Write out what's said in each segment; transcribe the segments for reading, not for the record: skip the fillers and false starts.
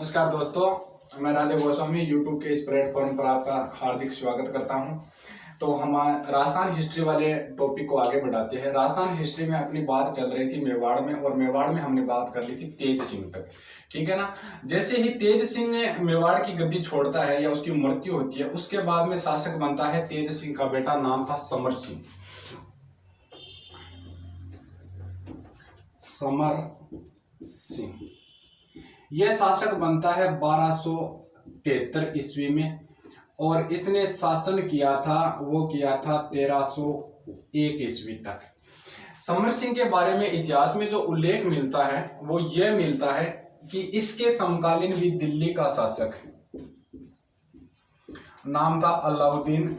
नमस्कार दोस्तों, मैं राधे गोस्वामी यूट्यूब के इस प्लेटफॉर्म पर आपका हार्दिक स्वागत करता हूं। तो हम राजस्थान हिस्ट्री वाले टॉपिक को आगे बढ़ाते हैं। राजस्थान हिस्ट्री में अपनी बात चल रही थी मेवाड़ में, और मेवाड़ में हमने बात कर ली थी तेज सिंह तक। ठीक है ना। जैसे ही तेज सिंह मेवाड़ की गद्दी छोड़ता है या उसकी मृत्यु होती है, उसके बाद में शासक बनता है तेज सिंह का बेटा, नाम था समर सिंह। समर सिंह यह शासक बनता है 1273 ईस्वी में, और इसने शासन किया था 1301 ईस्वी तक। समर सिंह के बारे में इतिहास में जो उल्लेख मिलता है वो यह मिलता है कि इसके समकालीन भी दिल्ली का शासक नाम था अलाउद्दीन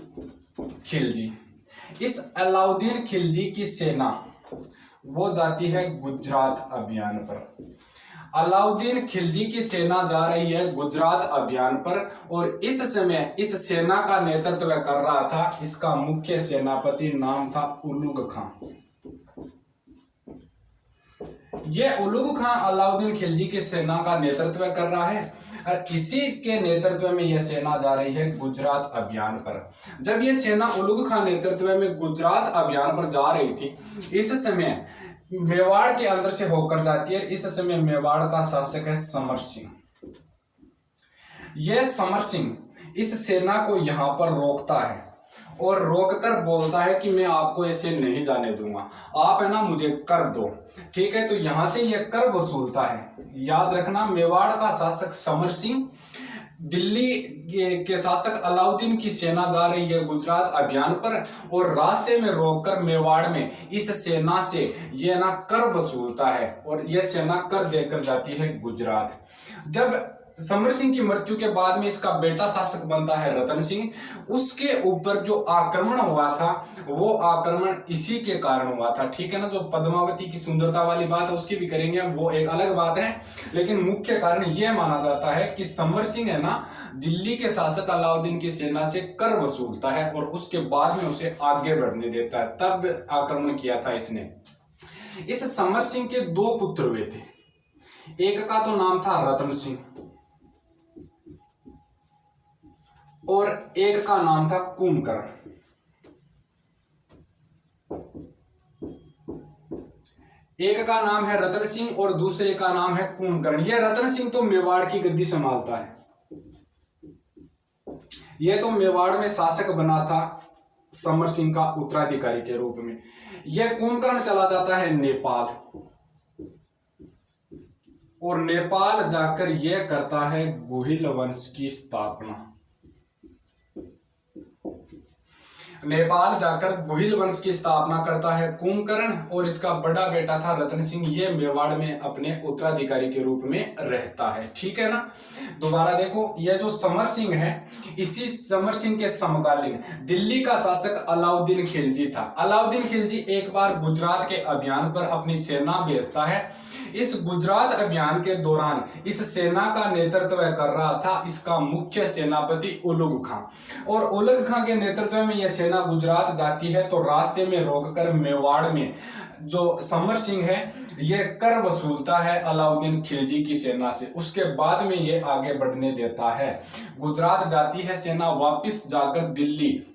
खिलजी। इस अलाउद्दीन खिलजी की सेना वो जाती है गुजरात अभियान पर। अलाउद्दीन खिलजी की सेना जा रही है गुजरात अभियान पर, और इस समय इस सेना का नेतृत्व कर रहा था, इसका मुख्य सेनापति नाम था उलुग खां। यह उलुग खां अलाउद्दीन खिलजी की सेना का नेतृत्व कर रहा है, और इसी के नेतृत्व में यह सेना जा रही है गुजरात अभियान पर। जब यह सेना उलुग खां नेतृत्व में गुजरात अभियान पर जा रही थी, इस समय मेवाड़ के अंदर से होकर जाती है। इस समय मेवाड़ का शासक है समर सिंह। यह समर सिंह इस सेना को यहां पर रोकता है, और रोककर बोलता है कि मैं आपको ऐसे नहीं जाने दूंगा, आप है ना मुझे कर दो। ठीक है, तो यहां से यह कर वसूलता है। याद रखना, मेवाड़ का शासक समर सिंह, दिल्ली के शासक अलाउद्दीन की सेना जा रही है गुजरात अभियान पर, और रास्ते में रोककर मेवाड़ में इस सेना से यह ना कर वसूलता है, और यह सेना कर देकर जाती है गुजरात। जब समर सिंह की मृत्यु के बाद में इसका बेटा शासक बनता है रतन सिंह। उसके ऊपर जो आक्रमण हुआ था वो आक्रमण इसी के कारण हुआ था। ठीक है ना। जो पद्मावती की सुंदरता वाली बात है उसकी भी करेंगे हम, वो एक अलग बात है, लेकिन मुख्य कारण यह माना जाता है कि समर सिंह है ना, दिल्ली के शासक अलाउद्दीन की सेना से कर वसूलता है, और उसके बाद में उसे आगे बढ़ने देता है। तब आक्रमण किया था इसने। इस समर सिंह के दो पुत्र हुए थे। एक का तो नाम था रतन सिंह, और एक का नाम था कुंभकर्ण। एक का नाम है रतन सिंह और दूसरे का नाम है कुंभकर्ण। यह रतन सिंह तो मेवाड़ की गद्दी संभालता है। यह तो मेवाड़ में शासक बना था समर सिंह का उत्तराधिकारी के रूप में। यह कुंभकर्ण चला जाता है नेपाल, और नेपाल जाकर यह करता है गुहिल वंश की स्थापना। नेपाल जाकर गुहिल वंश की स्थापना करता है कुंभकर्ण, और इसका बड़ा बेटा था रतन सिंह। ये मेवाड़ में अपने उत्तराधिकारी के रूप में रहता है। ठीक है ना। दोबारा देखो, यह जो समर सिंह है, इसी समर सिंह के समकालीन दिल्ली का शासक अलाउद्दीन खिलजी था। अलाउद्दीन खिलजी एक बार गुजरात के अभियान पर अपनी सेना भेजता है। इस गुजरात अभियान के दौरान इस सेना का नेतृत्व कर रहा था इसका मुख्य सेनापति उलुग खां, और उलुग खां के नेतृत्व में यह सेना गुजरात जाती है, तो रास्ते में रोककर मेवाड़ में जो समर सिंह है यह कर वसूलता है अलाउद्दीन खिलजी की सेना से। उसके बाद में यह आगे बढ़ने देता है। गुजरात जाती है सेना, वापस जाकर दिल्ली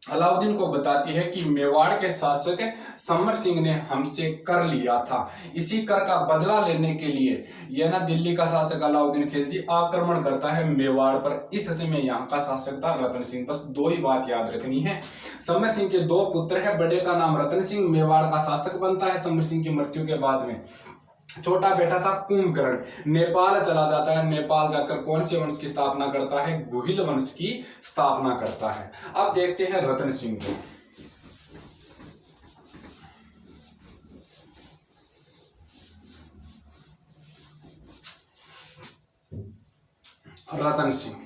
अलाउद्दीन को बताती है कि मेवाड़ के शासक समर सिंह ने हमसे कर लिया था। इसी कर का बदला लेने के लिए यह ना दिल्ली का शासक अलाउद्दीन खिलजी आक्रमण करता है मेवाड़ पर। इस समय यहाँ का शासक था रतन सिंह। बस दो ही बात याद रखनी है। समर सिंह के दो पुत्र है, बड़े का नाम रतन सिंह, मेवाड़ का शासक बनता है समर सिंह की मृत्यु के बाद में। छोटा बेटा था कुंभकर्ण, नेपाल चला जाता है। नेपाल जाकर कौन से वंश की स्थापना करता है? गुहिल वंश की स्थापना करता है। अब देखते हैं रतन सिंह को। रतन सिंह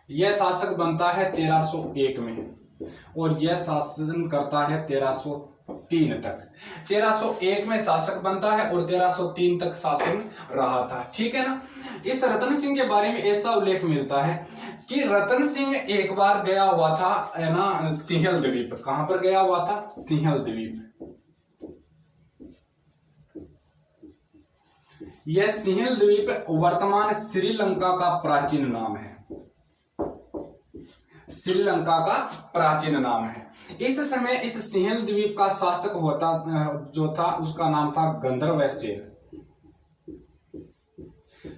यह शासक बनता है 1301 में, और यह शासन करता है 1303 तक। 1301 में शासक बनता है और 1303 तक शासन रहा था। ठीक है ना। इस रतन सिंह के बारे में ऐसा उल्लेख मिलता है कि रतन सिंह एक बार गया हुआ था है ना सिंहल द्वीप। कहां पर गया हुआ था? सिंहल द्वीप। यह सिंहल द्वीप वर्तमान श्रीलंका का प्राचीन नाम है। श्रीलंका का प्राचीन नाम है। इस समय इस सिंहल द्वीप का शासक होता जो था उसका नाम था गंधर्वसेन।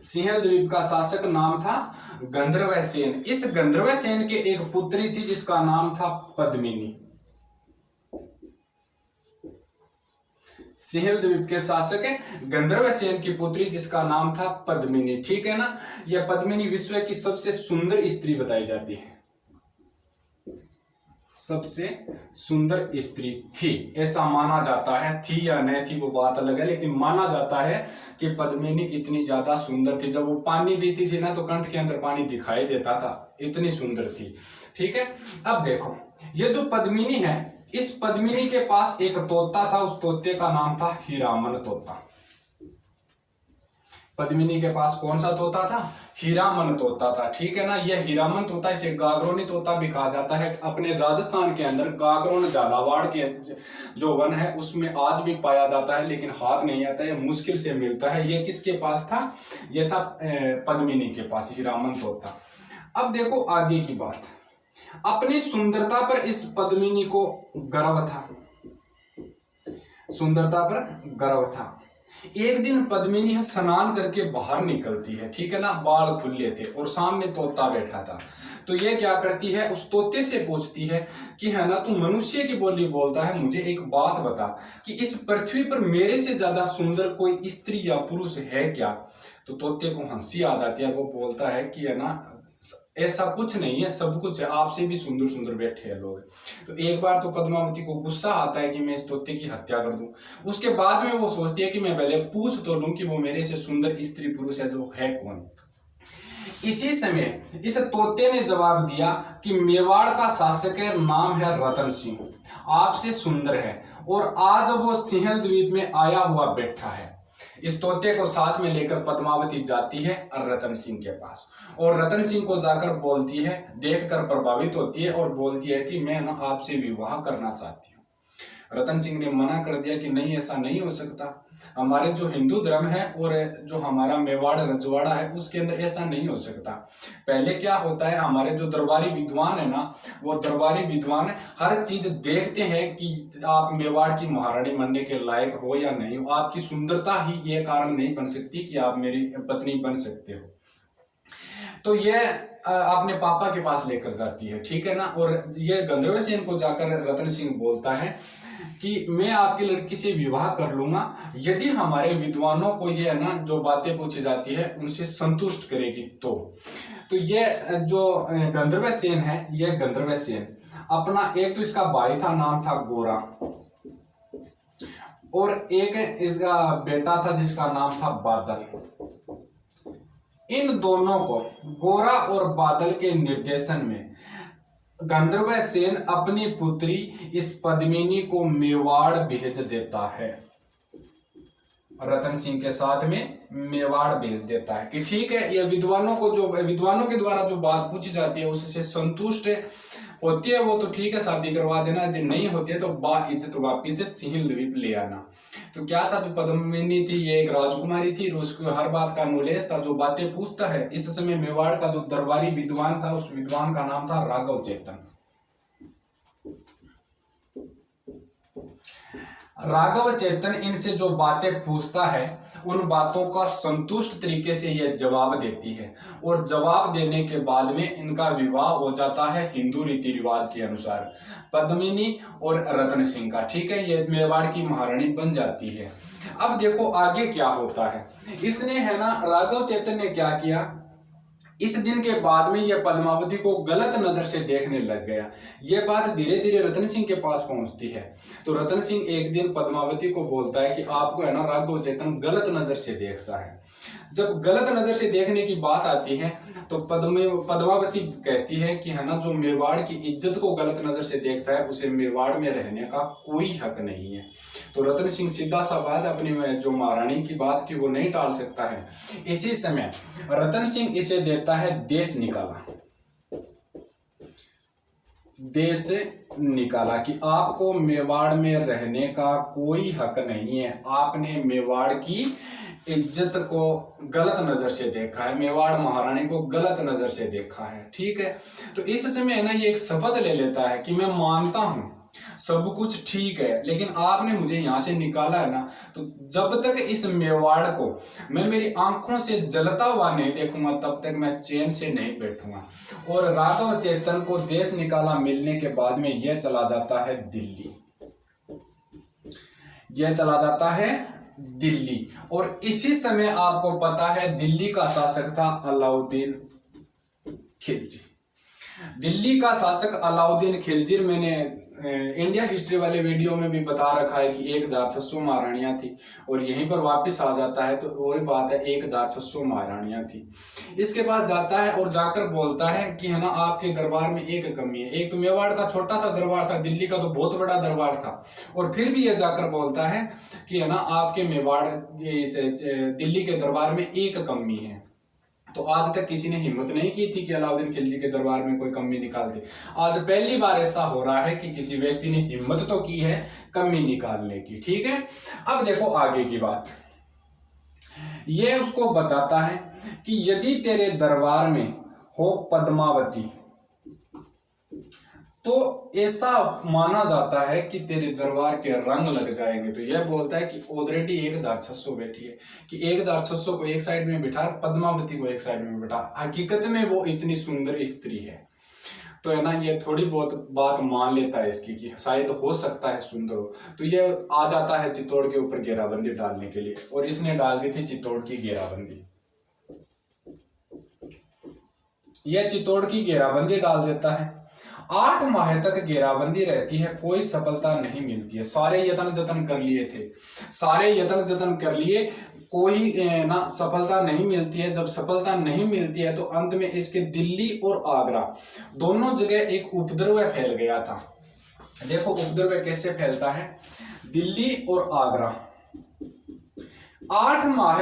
सिंहल द्वीप का शासक नाम था गंधर्वसेन। इस गंधर्वसेन के एक पुत्री थी जिसका नाम था पद्मिनी। सिंहल द्वीप के शासक गंधर्वसेन की पुत्री जिसका नाम था पद्मिनी। ठीक है ना। यह पद्मिनी विश्व की सबसे सुंदर स्त्री बताई जाती है। सबसे सुंदर स्त्री थी ऐसा माना जाता है। थी या नहीं थी वो बात अलग है, लेकिन माना जाता है कि पद्मिनी इतनी ज्यादा सुंदर थी। जब वो पानी पीती थी ना तो कंठ के अंदर पानी दिखाई देता था, इतनी सुंदर थी। ठीक है। अब देखो ये जो पद्मिनी है, इस पद्मिनी के पास एक तोता था। उस तोते का नाम था हीरामन तोता। पद्मिनी के पास कौन सा तोता था? हीरामन तोता था। ठीक है ना। यह हीरामन तोता, इसे गागरोनी तोता भी कहा जाता है। अपने राजस्थान के अंदर गागरोन झालावाड़ के जो वन है उसमें आज भी पाया जाता है, लेकिन हाथ नहीं आता है, मुश्किल से मिलता है। ये किसके पास था? यह था पद्मिनी के पास, हीरामन तोता। अब देखो आगे की बात। अपनी सुंदरता पर इस पद्मिनी को गर्व था। सुंदरता पर गर्व था। एक दिन पद्मिनी स्नान करके बाहर निकलती है। ठीक है ना। बाल खुले थे और सामने तोता बैठा था। तो ये क्या करती है, उस तोते से पूछती है कि है ना तू मनुष्य की बोली बोलता है, मुझे एक बात बता कि इस पृथ्वी पर मेरे से ज्यादा सुंदर कोई स्त्री या पुरुष है क्या? तो तोते को हंसी आ जाती है। वो बोलता है कि है ना ऐसा कुछ नहीं है, सब कुछ है, आपसे भी सुंदर सुंदर बैठे हैं लोग। तो एक बार तो पद्मावती को गुस्सा आता है कि मैं इस तोते की हत्या कर दूं। उसके बाद में वो सोचती है कि मैं पहले पूछ तो लूं कि वो मेरे से सुंदर स्त्री पुरुष है जो है कौन। इसी समय इस तोते ने जवाब दिया कि मेवाड़ का शासक है, नाम है रतन सिंह, आपसे सुंदर है और आज वो सिंहल द्वीप में आया हुआ बैठा है। इस तोते को साथ में लेकर पद्मावती जाती है रतन सिंह के पास और रतन सिंह को जाकर बोलती है, देखकर प्रभावित होती है और बोलती है कि मैं ना आपसे विवाह करना चाहती हूँ। रतन सिंह ने मना कर दिया कि नहीं, ऐसा नहीं हो सकता। हमारे जो हिंदू धर्म है और जो हमारा मेवाड़ रजवाड़ा है उसके अंदर ऐसा नहीं हो सकता। पहले क्या होता है, हमारे जो दरबारी विद्वान है ना, वो दरबारी विद्वान हर चीज देखते हैं कि आप मेवाड़ की महारानी बनने के लायक हो या नहीं हो। आपकी सुंदरता ही ये कारण नहीं बन सकती कि आप मेरी पत्नी बन सकते हो। तो ये अपने पापा के पास लेकर जाती है। ठीक है ना। और ये गंधर्वसेन को जाकर रतन सिंह बोलता है कि मैं आपकी लड़की से विवाह कर लूंगा यदि हमारे विद्वानों को ये है ना जो बातें पूछी जाती है उनसे संतुष्ट करेगी। तो ये जो गंधर्वसेन है, ये गंधर्वसेन अपना एक तो इसका भाई था, नाम था गोरा, और एक इसका बेटा था जिसका नाम था बादल। इन दोनों को, गोरा और बादल के निर्देशन में गंधर्वसेन अपनी पुत्री इस पद्मिनी को मेवाड़ भेज देता है। रतन सिंह के साथ में मेवाड़ भेज देता है कि ठीक है, ये विद्वानों के द्वारा जो बात पूछी जाती है उससे संतुष्ट होती है वो तो ठीक है, शादी करवा देना। यदि नहीं होती है तो इज्जत वापिस से सिंहल द्वीप ले आना। तो क्या था, जो पद्मिनी थी ये एक राजकुमारी थी, उसको हर बात का नॉलेज था, जो बातें पूछता है। इस समय मेवाड़ का जो दरबारी विद्वान था उस विद्वान का नाम था राघव चेतन। राघव चेतन इनसे जो बातें पूछता है उन बातों का संतुष्ट तरीके से यह जवाब देती है और जवाब देने के बाद में इनका विवाह हो जाता है हिंदू रीति रिवाज के अनुसार पद्मिनी और रतन सिंह का। ठीक है, ये मेवाड़ की महारानी बन जाती है। अब देखो आगे क्या होता है। इसने है ना, राघव चेतन ने क्या किया, इस दिन के बाद में यह पद्मावती को गलत नजर से देखने लग गया। यह बात धीरे धीरे रतन सिंह के पास पहुंचती है। तो रतन सिंह एक दिन पद्मावती को बोलता है कि आपको है ना राघव चेतन गलत नजर से देखता है। जब गलत नजर से देखने की बात आती है तो पद्मावती कहती है कि है ना, जो मेवाड़ की इज्जत को गलत नजर से देखता है उसे मेवाड़ में रहने का कोई हक नहीं है। तो रतन सिंह सीधा सा बात अपनी जो महारानी की बात थी वो नहीं टाल सकता है। इसी समय रतन सिंह इसे देता है देश निकाला कि आपको मेवाड़ में रहने का कोई हक नहीं है, आपने मेवाड़ की इज्जत को गलत नजर से देखा है, मेवाड़ महारानी को गलत नजर से देखा है। ठीक है, तो इस समय ना ये एक शपथ ले लेता है कि मैं मानता हूं सब कुछ ठीक है, लेकिन आपने मुझे यहां से निकाला है ना, तो जब तक इस मेवाड़ को मैं मेरी आंखों से जलता हुआ नहीं देखूंगा तब तक मैं चैन से नहीं बैठूंगा। और राघव चेतन को देश निकाला मिलने के बाद में यह चला जाता है दिल्ली, यह चला जाता है दिल्ली। और इसी समय आपको पता है दिल्ली का शासक था अलाउद्दीन खिलजी। दिल्ली का शासक अलाउद्दीन खिलजी, मैंने इंडिया हिस्ट्री वाले वीडियो में भी बता रखा है कि 1600 महारानियां थी, और यहीं पर वापस आ जाता है तो वही बात है, 1600 महारानियां थी। इसके पास जाता है और जाकर बोलता है कि है ना, आपके दरबार में एक कमी है। एक तो मेवाड़ का छोटा सा दरबार था, दिल्ली का तो बहुत बड़ा दरबार था, और फिर भी यह जाकर बोलता है कि है ना, आपके मेवाड़ दिल्ली के दरबार में एक कमी है। तो आज तक किसी ने हिम्मत नहीं की थी कि अलाउद्दीन खिलजी के दरबार में कोई कमी निकाल दे। आज पहली बार ऐसा हो रहा है कि किसी व्यक्ति ने हिम्मत तो की है कमी निकालने की। ठीक है, अब देखो आगे की बात। यह उसको बताता है कि यदि तेरे दरबार में हो पद्मावती तो ऐसा माना जाता है कि तेरे दरबार के रंग लग जाएंगे। तो यह बोलता है कि ऑलरेडी 1600 बैठी है, कि 1600 को एक साइड में बिठा, पद्मावती को एक साइड में बिठा। हकीकत में वो इतनी सुंदर स्त्री है, तो है ना, ये थोड़ी बहुत बात मान लेता है इसकी कि शायद हो सकता है सुंदर हो। तो ये आ जाता है चित्तौड़ के ऊपर घेराबंदी डालने के लिए, और इसने डाल दी थी चित्तौड़ की घेराबंदी। यह चित्तौड़ की घेराबंदी डाल देता है। 8 माह तक घेराबंदी रहती है, कोई सफलता नहीं मिलती है। सारे यत्न जतन कर लिए थे, सारे यत्न जतन कर लिए, कोई ना सफलता नहीं मिलती है। जब सफलता नहीं मिलती है तो अंत में इसके दिल्ली और आगरा दोनों जगह एक उपद्रव फैल गया था। देखो उपद्रव कैसे फैलता है। दिल्ली और आगरा 8 माह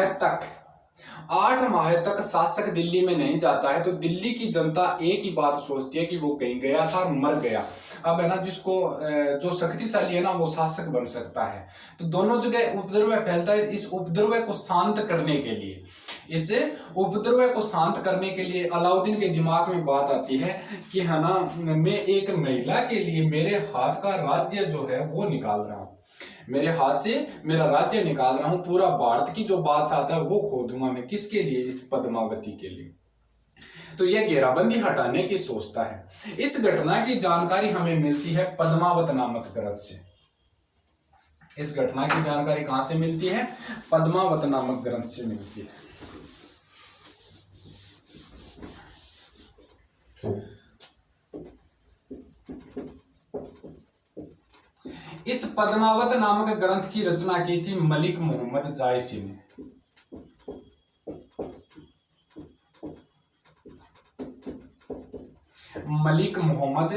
तक शासक दिल्ली में नहीं जाता है, तो दिल्ली की जनता एक ही बात सोचती है कि वो कहीं गया था और मर गया। अब है ना, जिसको जो शक्तिशाली है ना वो शासक बन सकता है। तो दोनों जगह उपद्रव फैलता है। इस उपद्रव को शांत करने के लिए, इससे उपद्रव को शांत करने के लिए अलाउद्दीन के दिमाग में बात आती है कि है ना, मैं एक महिला के लिए मेरे हाथ का राज्य जो है वो निकाल रहा हूं, मेरे हाथ से मेरा राज्य निकाल रहा हूं, पूरा भारत की जो बादशाह था वो खो दूंगा मैं। किसके लिए? इस पद्मावती के लिए। तो यह घेराबंदी हटाने की सोचता है। इस घटना की जानकारी हमें मिलती है पद्मावत नामक ग्रंथ से। इस घटना की जानकारी कहां से मिलती है? पद्मावत नामक ग्रंथ से मिलती है। इस पद्मावत नामक ग्रंथ की रचना की थी मलिक मोहम्मद जायसी ने। मलिक मोहम्मद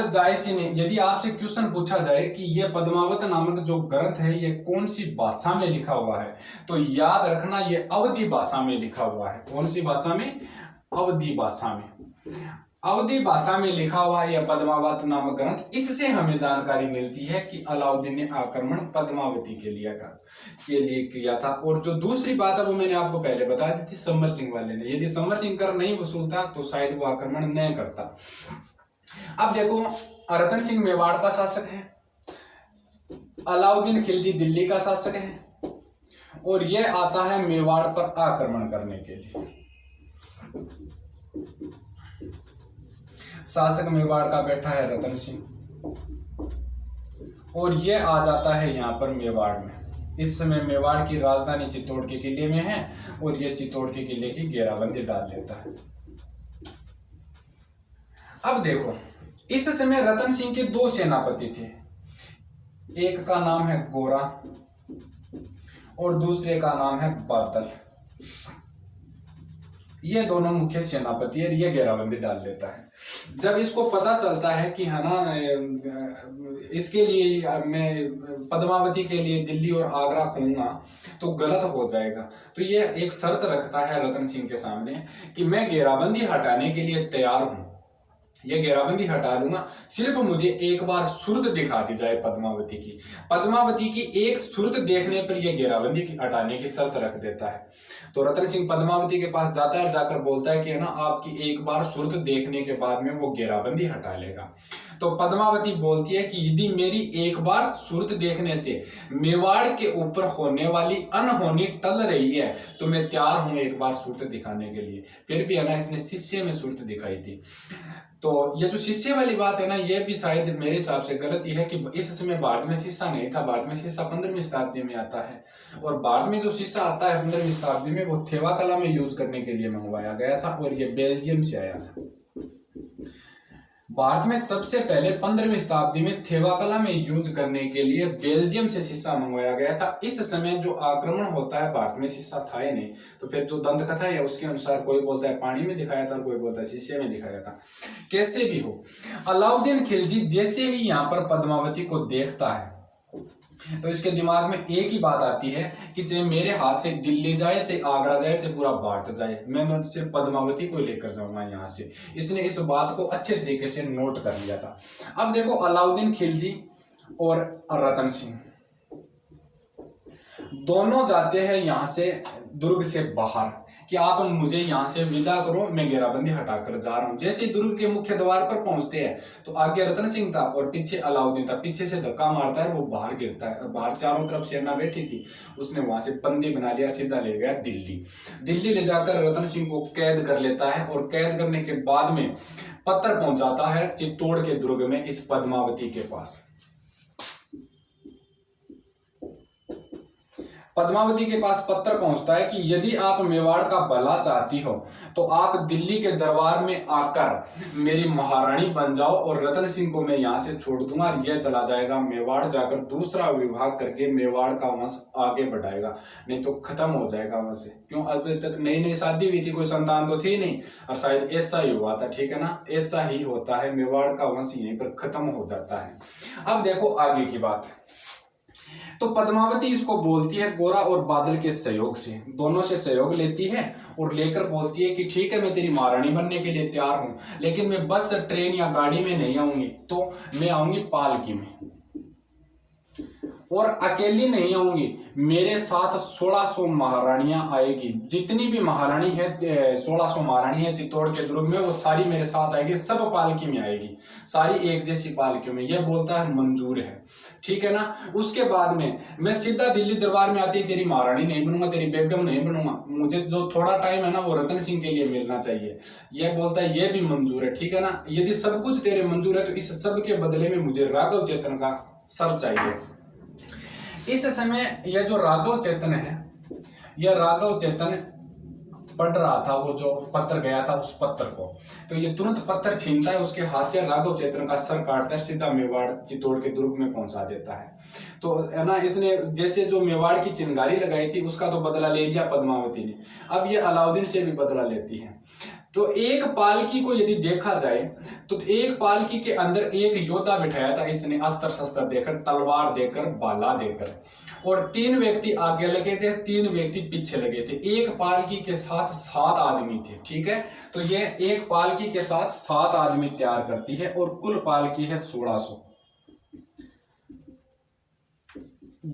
जायसी ने, यदि आपसे क्वेश्चन पूछा जाए कि यह पद्मावत नामक जो ग्रंथ है ये कौन सी भाषा में लिखा हुआ है, तो याद रखना ये अवधी भाषा में लिखा हुआ है। कौन सी भाषा में? अवधी भाषा में। अवधी भाषा में लिखा हुआ यह पद्मावत नामक ग्रंथ। इससे हमें जानकारी मिलती है कि अलाउद्दीन ने आक्रमण पद्मावती के लिए किया था। और जो दूसरी बात है वो मैंने आपको पहले बता दी थी, समर सिंह वाले ने। यदि समर सिंह कर नहीं वसूलता तो शायद वो आक्रमण नहीं करता। अब देखो, रतन सिंह मेवाड़ का शासक है, अलाउद्दीन खिलजी दिल्ली का शासक है, और यह आता है मेवाड़ पर आक्रमण करने के लिए। शासक मेवाड़ का बैठा है रतन सिंह, और यह आ जाता है यहां पर मेवाड़ में। इस समय मेवाड़ की राजधानी चित्तौड़ के किले में है, और यह चित्तौड़ के किले की घेराबंदी डाल लेता है। अब देखो, इस समय रतन सिंह के 2 सेनापति थे। एक का नाम है गोरा और दूसरे का नाम है बादल। ये दोनों मुख्य सेनापति है। ये घेराबंदी डाल लेता है। जब इसको पता चलता है कि है ना, इसके लिए मैं पद्मावती के लिए दिल्ली और आगरा खोऊंगा तो गलत हो जाएगा, तो ये एक शर्त रखता है रतन सिंह के सामने कि मैं घेराबंदी हटाने के लिए तैयार हूं, ये घेराबंदी हटा लूंगा, सिर्फ मुझे एक बार सूरत दिखा दी जाए पद्मावती की। पद्मावती की एक सूरत देखने पर यह घेराबंदी हटाने की शर्त रख देता है। तो रतन सिंह पद्मावती के पास जाता है, जाकर बोलता है कि है ना, आपकी एक बार सूरत देखने के बाद में वो घेराबंदी हटा लेगा। तो पद्मावती बोलती है कि यदि मेरी एक बार सूरत देखने से मेवाड़ के ऊपर होने वाली अनहोनी टल रही है तो मैं तैयार हूं एक बार सूरत दिखाने के लिए। फिर भी है ना, इसने शिष्य में सूरत दिखाई थी। तो ये जो शिष्य वाली बात है ना, ये भी शायद मेरे हिसाब से गलती है कि इस समय भारत में शिष्य नहीं था। भारत में शिष्य 15वीं शताब्दी में आता है, और भारत में जो शिष्य आता है 15वीं शताब्दी में, वो थेवा कला में यूज करने के लिए मंगवाया गया था, और ये बेल्जियम से आया था। भारत में सबसे पहले 15वीं शताब्दी में थेवा कला में यूज करने के लिए बेल्जियम से शीशा मंगवाया गया था। इस समय जो आक्रमण होता है, भारत में शीशा था ही नहीं। तो फिर जो दंत कथा है उसके अनुसार कोई बोलता है पानी में दिखाया था, कोई बोलता है शीशे में दिखाया था। कैसे भी हो, अलाउद्दीन खिलजी जैसे ही यहाँ पर पद्मावती को देखता है तो इसके दिमाग में एक ही बात आती है कि चाहे मेरे हाथ से दिल्ली जाए, चाहे आगरा जाए, चाहे पूरा भारत जाए, मैं तो सिर्फ पद्मावती को लेकर जाऊंगा यहाँ से। इसने इस बात को अच्छे तरीके से नोट कर लिया था। अब देखो, अलाउद्दीन खिलजी और रतन सिंह दोनों जाते हैं यहाँ से दुर्ग से बाहर कि आप मुझे यहाँ से विदा करो, मैं घेराबंदी हटाकर जा रहा हूँ। जैसे दुर्ग के मुख्य द्वार पर पहुंचते हैं तो आगे रतन सिंह था और पीछे अलाउद्दीन था। पीछे से धक्का मारता है, वो बाहर गिरता है। बाहर चारों तरफ सेना बैठी थी, उसने वहां से बंदी बना लिया, सीधा ले गया दिल्ली। दिल्ली ले जाकर रतन सिंह को कैद कर लेता है, और कैद करने के बाद में पत्र पहुंचाता है चित्तौड़ के दुर्ग में इस पद्मावती के पास। पद्मावती के पास पत्र पहुंचता है कि यदि आप मेवाड़ का भला चाहती हो तो आप दिल्ली के दरबार में आकर मेरी महारानी बन जाओ, और रतन सिंह को मैं यहां से छोड़ दूंगा, यह चला जाएगा मेवाड़, जाकर दूसरा विभाग करके मेवाड़ का वंश आगे बढ़ाएगा, नहीं तो खत्म हो जाएगा वंश। क्यों, अभी तक नई नई शादी हुई थी, कोई संतान तो थी नहीं, और शायद ऐसा ही हुआ था। ठीक है ना, ऐसा ही होता है, मेवाड़ का वंश यहीं पर खत्म हो जाता है। अब देखो आगे की बात। तो पद्मावती इसको बोलती है गोरा और बादल के सहयोग से, दोनों से सहयोग लेती है और लेकर बोलती है कि ठीक है, मैं तेरी महारानी बनने के लिए तैयार हूं, लेकिन मैं बस, ट्रेन या गाड़ी में नहीं आऊंगी, तो मैं आऊंगी पालकी में, और अकेली नहीं आऊंगी, मेरे साथ 1600 महारानियां आएगी। जितनी भी महारानी है, 1600 महारानी है चित्तौड़ के दुर्ग में, वो सारी मेरे साथ आएगी, सब पालकी में आएगी, सारी एक जैसी पालकियों में। यह बोलता है मंजूर है, ठीक है ना। उसके बाद में मैं सीधा दिल्ली दरबार में आती, तेरी महारानी नहीं बनूंगा, तेरी बेगम नहीं बनूंगा, मुझे जो थोड़ा टाइम है ना वो रतन सिंह के लिए मिलना चाहिए। यह बोलता है यह भी मंजूर है, ठीक है ना। यदि सब कुछ तेरे मंजूर है तो इस सब के बदले में मुझे राघव चेतन का सर चाहिए। इस समय यह जो राघव चेतन है, यह राघव चेतन पढ़ रहा था वो जो पत्र गया था उस पत्र को, तो ये तुरंत पत्र छीनता है, उसके हाथ से राघव चेतन का सर काटता है, सीधा मेवाड़ चित्तौड़ के दुर्ग में पहुंचा देता है। तो है ना, इसने जैसे जो मेवाड़ की चिंगारी लगाई थी उसका तो बदला ले लिया पद्मावती ने, अब ये अलाउद्दीन से भी बदला लेती है। तो एक पालकी को यदि देखा जाए तो एक पालकी के अंदर एक योद्धा बिठाया था इसने, अस्त्र शस्त्र देकर, तलवार देकर, भाला देकर, और 3 व्यक्ति आगे लगे थे, 3 व्यक्ति पीछे लगे थे। एक पालकी के साथ 7 आदमी थे, ठीक है। तो ये एक पालकी के साथ 7 आदमी तैयार करती है, और कुल पालकी है 1600।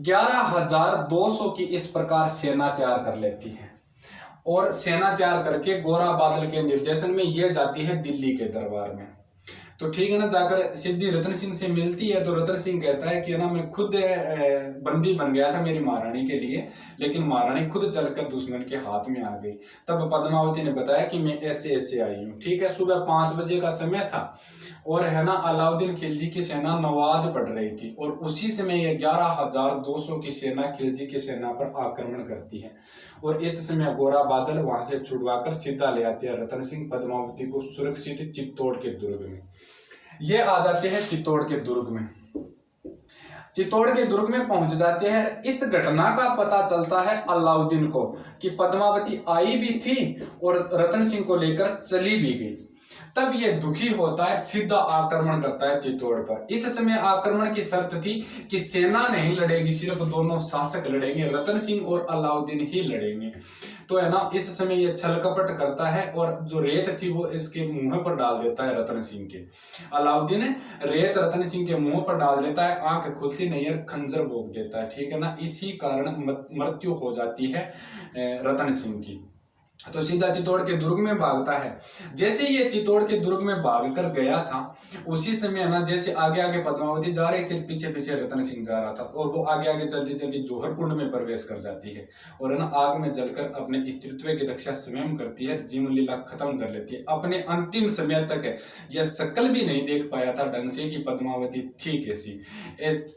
11,200 की इस प्रकार सेना तैयार कर लेती है, और सेना तैयार करके गोरा बादल के निर्देशन में यह जाती है दिल्ली के दरबार में। तो ठीक है ना, जाकर सिद्धि रतन सिंह से मिलती है, तो रतन सिंह कहता है कि ना मैं खुद बंदी बन गया था मेरी महारानी के लिए, लेकिन महारानी खुद चलकर दुश्मन के हाथ में आ गई। तब पद्मावती ने बताया कि मैं ऐसे ऐसे आई हूँ, ठीक है। सुबह 5 बजे का समय था, और है ना अलाउद्दीन खिलजी की सेना नमाज पढ़ रही थी, और उसी समय ये 11,200 की सेना खिलजी की सेना पर आक्रमण करती है, और इस समय गोरा बादल वहां से छुड़वाकर सीधा ले आते हैं रतन सिंह पद्मावती को सुरक्षित चित्तौड़ के दुर्ग में। ये आ जाते हैं चित्तौड़ के दुर्ग में। चित्तौड़ के दुर्ग में पहुंच जाते हैं। इस घटना का पता चलता है अलाउद्दीन को कि पद्मावती आई भी थी और रतन सिंह को लेकर चली भी गई। तब ये दुखी होता है, सीधा आक्रमण करता है चित्तौड़ पर। इस समय आक्रमण की शर्त थी कि सेना नहीं लड़ेगी, सिर्फ दोनों शासक लड़ेंगे, रतन सिंह और अलाउद्दीन ही लड़ेंगे। तो है ना इस समय ये छल कपट करता है और जो रेत थी वो इसके मुंह पर डाल देता है रतन सिंह के। अलाउद्दीन रेत रतन सिंह के मुंह पर डाल देता है, आंख खुलती नहीं है, खंजर भोंक देता है, ठीक है ना। इसी कारण मृत्यु हो जाती है रतन सिंह की। तो सीधा चित्तौड़ के दुर्ग में भागता है। जैसे ये चित्तौड़ के दुर्ग में भाग कर गया था उसी समय है ना जैसे आगे आगे पद्मावती जा रही थी, पीछे पीछे रतन सिंह जा रहा था और वो आगे आगे चलती चलती जौहर कुंड में प्रवेश कर जाती है और है ना आग में जलकर अपने स्त्रीत्व की रक्षा स्वयं करती है, जीवन लीला खत्म कर लेती है। अपने अंतिम समय तक यह शकल भी नहीं देख पाया था ढंग से कि पद्मावती थी कैसी।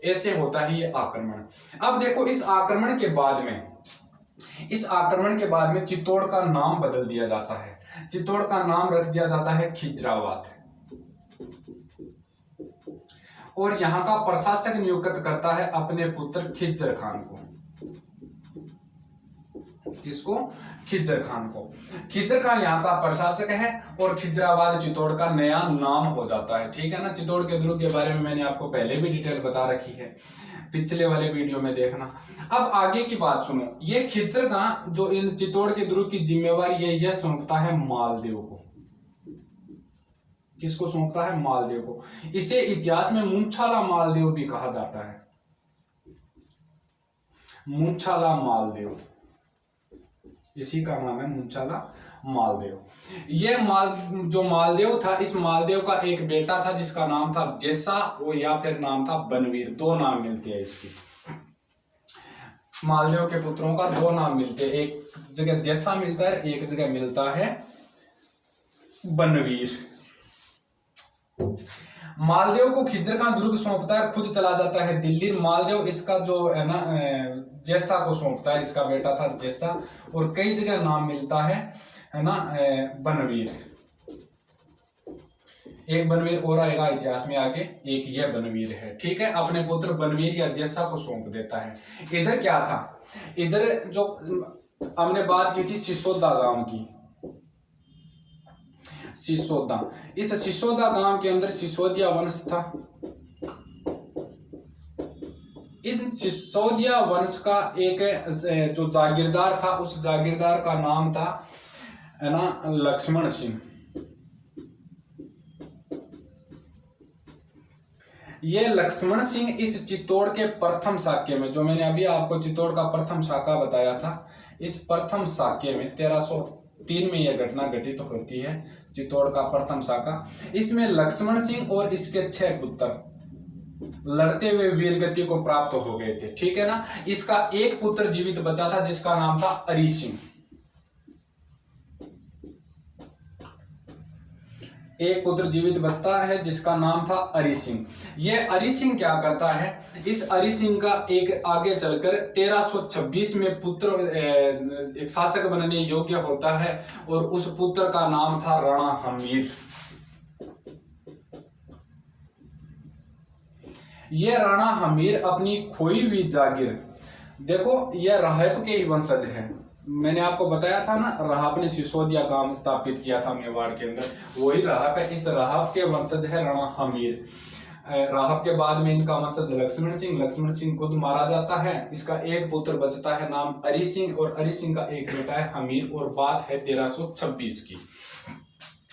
ऐसे होता है ये आक्रमण। अब देखो इस आक्रमण के बाद में चित्तौड़ का नाम बदल दिया जाता है। चित्तौड़ का नाम रख दिया जाता है खिजराबाद और यहाँ का प्रशासक नियुक्त करता है अपने पुत्र खिज्जर खान को। किसको? खिज्जर खान को। खिज्जर खान यहाँ का प्रशासक है और खिजराबाद चित्तौड़ का नया नाम हो जाता है, ठीक है ना। चित्तौड़ के दुर्ग के बारे में मैंने आपको पहले भी डिटेल बता रखी है, पिछले वाले वीडियो में देखना। अब आगे की बात सुनो। ये खिज्जर खान जो इन चित्तौड़ के दुर्ग की जिम्मेवारी है यह सौंपता है मालदेव को। किसको सौंपता है? मालदेव को। इसे इतिहास में मुंछाला मालदेव भी कहा जाता है। मुंछाला मालदेव, इसी का नाम है मुंछाला मालदेव। ये जो मालदेव था, इस मालदेव का एक बेटा था जिसका नाम था जेसा और या फिर नाम था बनवीर। दो नाम मिलते हैं इसकी। मालदेव के पुत्रों का दो नाम मिलते हैं, एक जगह जेसा मिलता है, एक जगह मिलता है बनवीर। मालदेव को खिज्जर खान दुर्ग सौंपता है, खुद चला जाता है दिल्ली। मालदेव इसका जो है ना जेसा को सौंपता है, इसका बेटा था जेसा, और कई जगह नाम मिलता है ना बनवीर। एक बनवीर और आएगा इतिहास में आगे, एक यह बनवीर है, ठीक है। अपने पुत्र बनवीर या जेसा को सौंप देता है। इधर क्या था? इधर जो हमने बात की थी सिसोदा गांव की, सिसोदा। इस सिसोदा गांव के अंदर सिसोदिया वंश था। इन सिसोदिया वंश का एक जो जागीरदार था, उस जागीरदार का नाम था है ना लक्ष्मण सिंह। ये लक्ष्मण सिंह इस चित्तौड़ के प्रथम शाक्य में, जो मैंने अभी आपको चित्तौड़ का प्रथम शाखा बताया था, इस प्रथम शाक्य में 1303 में यह घटना घटित तो होती है। चित्तौड़ का प्रथम शाखा, इसमें लक्ष्मण सिंह और इसके 6 पुत्र लड़ते हुए वीरगति को प्राप्त हो गए थे, ठीक है ना। इसका एक पुत्र जीवित बचा था जिसका नाम था अरी सिंह। एक पुत्र जीवित बचता है जिसका नाम था अरी सिंह। यह अरी सिंह क्या करता है? इस अरी सिंह का एक आगे चलकर 1326 में पुत्र एक शासक बनने योग्य होता है और उस पुत्र का नाम था राणा हमीर। यह राणा हमीर अपनी खोई हुई जागीर, देखो यह राहब के वंशज है। मैंने आपको बताया था ना, राहब ने सिसोदिया गांव स्थापित किया था मेवाड़ के अंदर, वही राहब है। इस राहब के वंशज है राणा हमीर। राहब के बाद में इनका वंशज लक्ष्मण सिंह। लक्ष्मण सिंह खुद मारा जाता है। इसका एक पुत्र बचता है नाम अरी सिंह और अरी सिंह का एक बेटा है हमीर। और बात है 1326 की।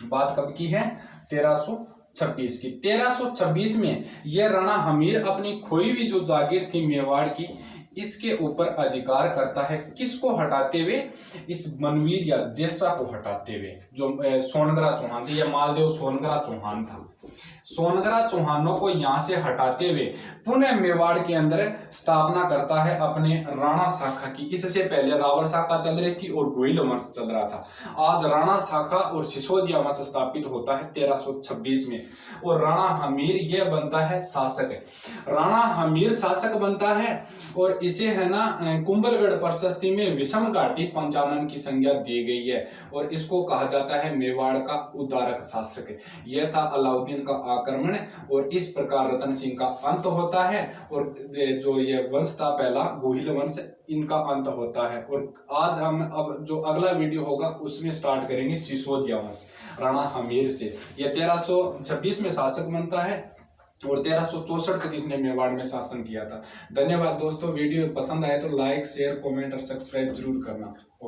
बात कब की है? 1326 की। 1326 में यह राणा हमीर अपनी खोई हुई जो जागीर थी मेवाड़ की, इसके ऊपर अधिकार करता है। किसको हटाते हुए? इस बनवीर या जेसा को हटाते हुए। जो सोनगरा चौहान थे, यह मालदेव सोनगरा चौहान था। सोनगरा चौहानों को यहां से हटाते हुए पुनः मेवाड़ के अंदर स्थापना करता है अपने राणा शाखा की। इससे पहले रावल शाखा चल रही थी और गोइल वंश चल रहा था। आज राणा शाखा और सिसोदिया वंश स्थापित होता है 1326 में और राणा हमीर यह बनता है शासक। राणा हमीर शासक बनता है और इसे है ना कुंभलगढ़ प्रशस्ति में विषम घाटी पंचानन की संज्ञा दी गई है और इसको कहा जाता है मेवाड़ का उद्धारक शासक। यह था अलाउद्दीन का आक्रमण और इस प्रकार रतन सिंह का अंत होता है और जो ये वंश था पहला गोहिल वंश, इनका अंत होता है। और आज हम अब जो अगला वीडियो होगा उसमें स्टार्ट करेंगे सिसोदिया वंश राणा हमीर से। यह 1326 में शासक बनता है और 1364 तक इसने मेवाड़ में शासन किया था। धन्यवाद दोस्तों। वीडियो पसंद आए तो लाइक, शेयर, कमेंट और सब्सक्राइब जरूर करना।